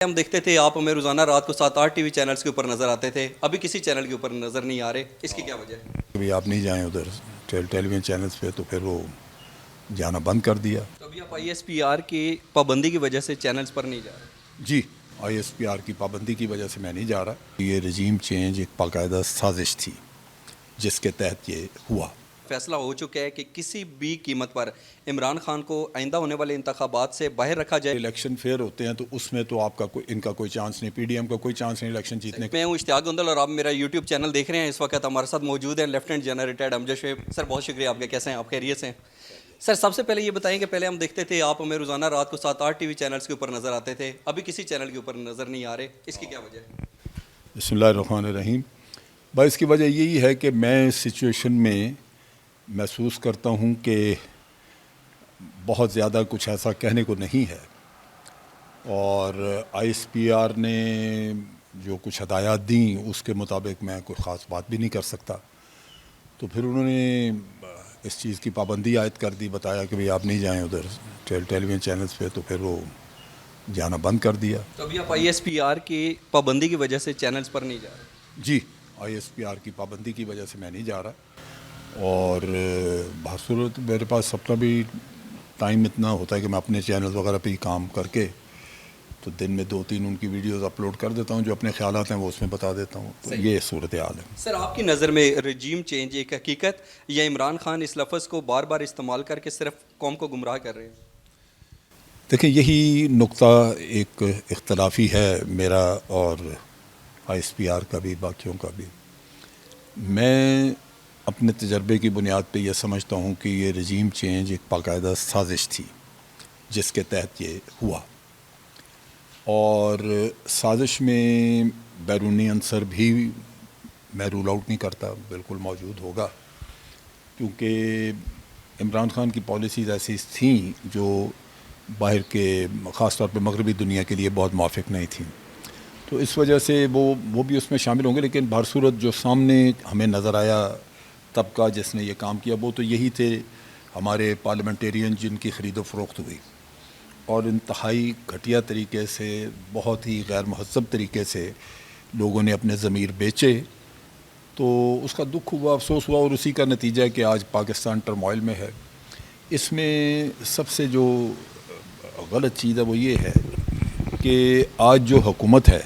ہم دیکھتے تھے آپ ہمیں روزانہ رات کو 7-8 ٹی وی چینلز کے اوپر نظر آتے تھے، ابھی کسی چینل کے اوپر نظر نہیں آ رہے، اس کی کیا وجہ ہے؟ کبھی آپ نہیں جائیں ادھر ٹیلی ویژن چینلز پہ تو پھر وہ جانا بند کر دیا. تو ابھی آپ ISPR کی پابندی کی وجہ سے چینلز پر نہیں جا رہے؟ جی ISPR کی پابندی کی وجہ سے میں نہیں جا رہا. یہ رجیم چینج ایک باقاعدہ سازش تھی جس کے تحت یہ ہوا. فیصلہ ہو چکا ہے کہ کسی بھی قیمت پر عمران خان کو آئندہ ہونے والے انتخابات سے باہر رکھا جائے. الیکشن فیئر ہوتے ہیں تو اس میں تو آپ کا ان کا کوئی چانس نہیں, PDM کا کوئی چانس نہیں الیکشن جیتنے کا. میں ہوں اشتیاق گندل اور آپ میرا یوٹیوب چینل دیکھ رہے ہیں. اس وقت ہمارے ساتھ موجود ہیں لیفٹیننٹ جنرل ریٹائرڈ امجد شعیب سر. بہت شکریہ آپ کے. کیسے ہیں آپ؟ خیریت سے ہیں سر؟ سب سے پہلے یہ بتائیں کہ پہلے ہم دیکھتے تھے آپ ہمیں روزانہ رات کو 7-8 ٹی وی چینلز کے اوپر نظر آتے تھے, ابھی کسی چینل کے اوپر نظر نہیں آ رہے, اس کی کیا وجہ ہے؟ بسم اللہ الرحمن الرحیم. بس اس کی وجہ یہی ہے کہ میں اس سچویشن میں محسوس کرتا ہوں کہ بہت زیادہ کچھ ایسا کہنے کو نہیں ہے, اور ISPR نے جو کچھ ہدایات دیں اس کے مطابق میں کوئی خاص بات بھی نہیں کر سکتا. تو پھر انہوں نے اس چیز کی پابندی عائد کر دی, بتایا کہ بھئی آپ نہیں جائیں ادھر ٹیلی ویژن چینلز پہ, تو پھر وہ جانا بند کر دیا. تو ابھی آپ ISPR کی پابندی کی وجہ سے چینلز پر نہیں جا رہے؟ جی ISPR کی پابندی کی وجہ سے میں نہیں جا رہا, اور بصورت میرے پاس اپنا بھی ٹائم اتنا ہوتا ہے کہ میں اپنے چینل وغیرہ پہ ہی کام کر کے تو دن میں 2-3 ان کی ویڈیوز اپلوڈ کر دیتا ہوں, جو اپنے خیالات ہیں وہ اس میں بتا دیتا ہوں. تو یہ صورتحال ہے. سر آپ کی نظر میں رجیم چینج ایک حقیقت یا عمران خان اس لفظ کو بار بار استعمال کر کے صرف قوم کو گمراہ کر رہے ہیں؟ دیکھیں یہی نقطہ ایک اختلافی ہے میرا اور ISPR کا بھی, باقیوں کا بھی. میں اپنے تجربے کی بنیاد پہ یہ سمجھتا ہوں کہ یہ رجیم چینج ایک باقاعدہ سازش تھی جس کے تحت یہ ہوا, اور سازش میں بیرونی عنصر بھی میں رول آؤٹ نہیں کرتا, بالکل موجود ہوگا, کیونکہ عمران خان کی پالیسیز ایسی تھیں جو باہر کے خاص طور پہ مغربی دنیا کے لیے بہت موافق نہیں تھیں. تو اس وجہ سے وہ بھی اس میں شامل ہوں گے, لیکن بہر صورت جو سامنے ہمیں نظر آیا طبقہ جس نے یہ کام کیا وہ تو یہی تھے ہمارے پارلیمنٹیرین جن کی خرید و فروخت ہوئی, اور انتہائی گھٹیا طریقے سے, بہت ہی غیر مہذب طریقے سے لوگوں نے اپنے ضمیر بیچے. تو اس کا دکھ ہوا, افسوس ہوا, اور اسی کا نتیجہ ہے کہ آج پاکستان ٹرموائل میں ہے. اس میں سب سے جو غلط چیز ہے وہ یہ ہے کہ آج جو حکومت ہے,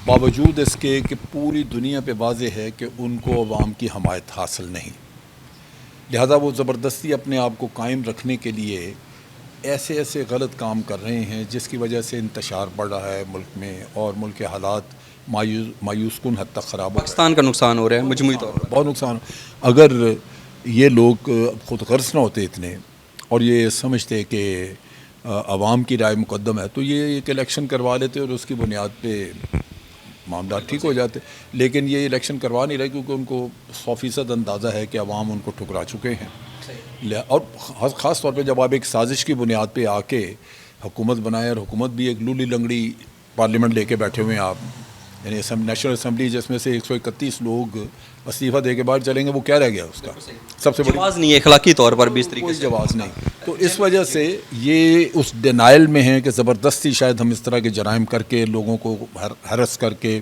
باوجود اس کے کہ پوری دنیا پہ واضح ہے کہ ان کو عوام کی حمایت حاصل نہیں, لہذا وہ زبردستی اپنے آپ کو قائم رکھنے کے لیے ایسے ایسے غلط کام کر رہے ہیں جس کی وجہ سے انتشار بڑھ رہا ہے ملک میں, اور ملک کے حالات مایوس کن حد تک خراب ہو رہے ہیں. پاکستان کا نقصان ہو رہا ہے مجموعی طور پر, بہت نقصان. اگر یہ لوگ خود غرض نہ ہوتے اتنے اور یہ سمجھتے کہ عوام کی رائے مقدم ہے, تو یہ ایک الیکشن کروا لیتے اور اس کی بنیاد پہ معاملات ٹھیک ہو جاتے. لیکن یہ الیکشن کروا نہیں رہے کیونکہ ان کو 100% اندازہ ہے کہ عوام ان کو ٹھکرا چکے ہیں. اور خاص طور پہ جب آپ ایک سازش کی بنیاد پہ آ کے حکومت بنائے, اور حکومت بھی ایک لولی لنگڑی پارلیمنٹ لے کے بیٹھے ہوئے ہیں آپ, یعنی نیشنل اسمبلی جس میں سے 131 لوگ استعفیٰ دے کے باہر چلیں گے, وہ کیا رہ گیا اس کا؟ سب سے بڑی جواز نہیں ہے اخلاقی طور پر بھی اس طریقے کوئی سے, جواز نہیں. تو اس وجہ سے یہ اس ڈینائل میں ہے کہ زبردستی شاید ہم اس طرح کے جرائم کر کے لوگوں کو ہرس کر کے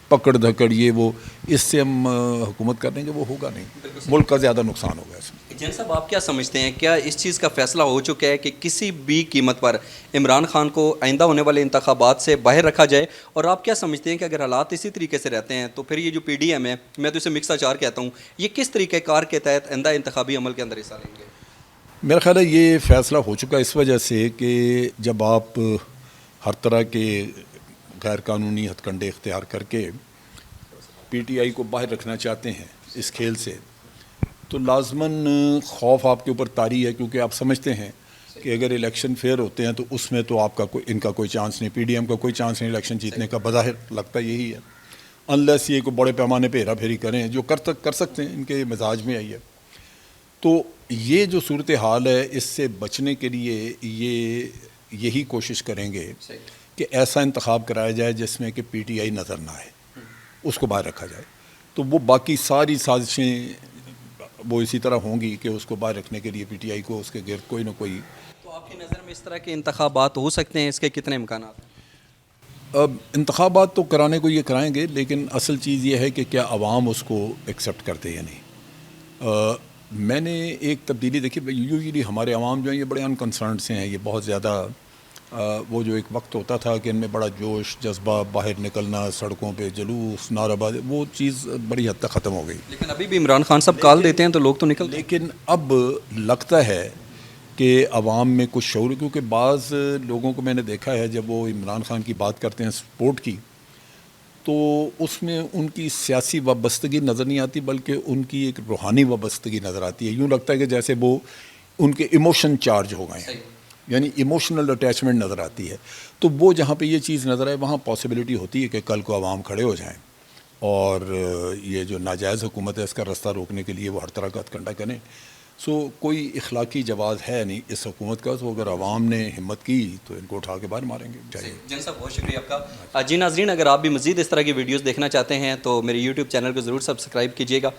پکڑ دھکڑ یہ وہ, اس سے ہم حکومت کر دیں گے, وہ ہوگا نہیں. ملک کا زیادہ نقصان ہوگا اس میں. جن صاحب آپ کیا سمجھتے ہیں, کیا اس چیز کا فیصلہ ہو چکا ہے کہ کسی بھی قیمت پر عمران خان کو آئندہ ہونے والے انتخابات سے باہر رکھا جائے, اور آپ کیا سمجھتے ہیں کہ اگر حالات اسی طریقے سے رہتے ہیں تو پھر یہ جو PDM ہے, میں تو اسے مکس اچار کہتا ہوں, یہ کس طریقہ کار کے تحت آئندہ انتخابی عمل کے اندر حصہ لیں گے؟ میرا خیال ہے یہ فیصلہ ہو چکا اس وجہ سے کہ جب آپ ہر طرح کے غیر قانونی ہتھ کنڈے اختیار کر کے PTI کو باہر رکھنا چاہتے ہیں اس کھیل سے, تو لازماً خوف آپ کے اوپر طاری ہے, کیونکہ آپ سمجھتے ہیں کہ اگر الیکشن فیئر ہوتے ہیں تو اس میں تو آپ کا ان کا کوئی چانس نہیں, PDM کا کوئی چانس نہیں الیکشن جیتنے کا. بظاہر لگتا یہی ہے, انلیس یہ کوئی بڑے پیمانے پہ ہیرا پھیری کریں, جو کر سکتے ہیں, ان کے مزاج میں آئی ہے. تو یہ جو صورتحال ہے, اس سے بچنے کے لیے یہی کوشش کریں گے کہ ایسا انتخاب کرایا جائے جس میں کہ PTI نظر نہ آئے, اس کو باہر رکھا جائے. تو وہ باقی ساری سازشیں وہ اسی طرح ہوں گی کہ اس کو باہر رکھنے کے لیے PTI کو اس کے گرد کوئی نہ کوئی. تو آپ کی نظر میں اس طرح کے انتخابات ہو سکتے ہیں, اس کے کتنے امکانات ہیں؟ اب انتخابات تو کرانے کو یہ کرائیں گے، لیکن اصل چیز یہ ہے کہ کیا عوام اس کو ایکسیپٹ کرتے یا نہیں۔ میں نے ایک تبدیلی دیکھی، یوزلی ہمارے عوام جو ہیں یہ بڑے انکنسرنڈ سے ہیں، یہ بہت زیادہ وہ جو ایک وقت ہوتا تھا کہ ان میں بڑا جوش جذبہ، باہر نکلنا، سڑکوں پہ جلوس، نعرہ بازی، وہ چیز بڑی حد تک ختم ہو گئی۔ لیکن ابھی بھی عمران خان صاحب کال دیتے ہیں تو لوگ تو نکلتے ہیں۔ لیکن اب لگتا ہے کہ عوام میں کچھ شعور، کیونکہ بعض لوگوں کو میں نے دیکھا ہے جب وہ عمران خان کی بات کرتے ہیں سپورٹ کی، تو اس میں ان کی سیاسی وابستگی نظر نہیں آتی، بلکہ ان کی ایک روحانی وابستگی نظر آتی ہے۔ یوں لگتا ہے کہ جیسے وہ ان کے ایموشن چارج ہو گئے ہیں، یعنی ایموشنل اٹیچمنٹ نظر آتی ہے۔ تو وہ جہاں پہ یہ چیز نظر آئے وہاں پاسبلٹی ہوتی ہے کہ کل کو عوام کھڑے ہو جائیں اور یہ جو ناجائز حکومت ہے اس کا رستہ روکنے کے لیے وہ ہر طرح کا ہتھکنڈہ کریں۔ سو کوئی اخلاقی جواز ہے نہیں اس حکومت کا، تو اگر عوام نے ہمت کی تو ان کو اٹھا کے باہر ماریں گے چاہیے۔ جن صاحب بہت شکریہ آپ کا۔ جی ناظرین، اگر آپ بھی مزید اس طرح کی ویڈیوز دیکھنا چاہتے ہیں تو میرے یوٹیوب چینل کو ضرور سبسکرائب کیجیے گا۔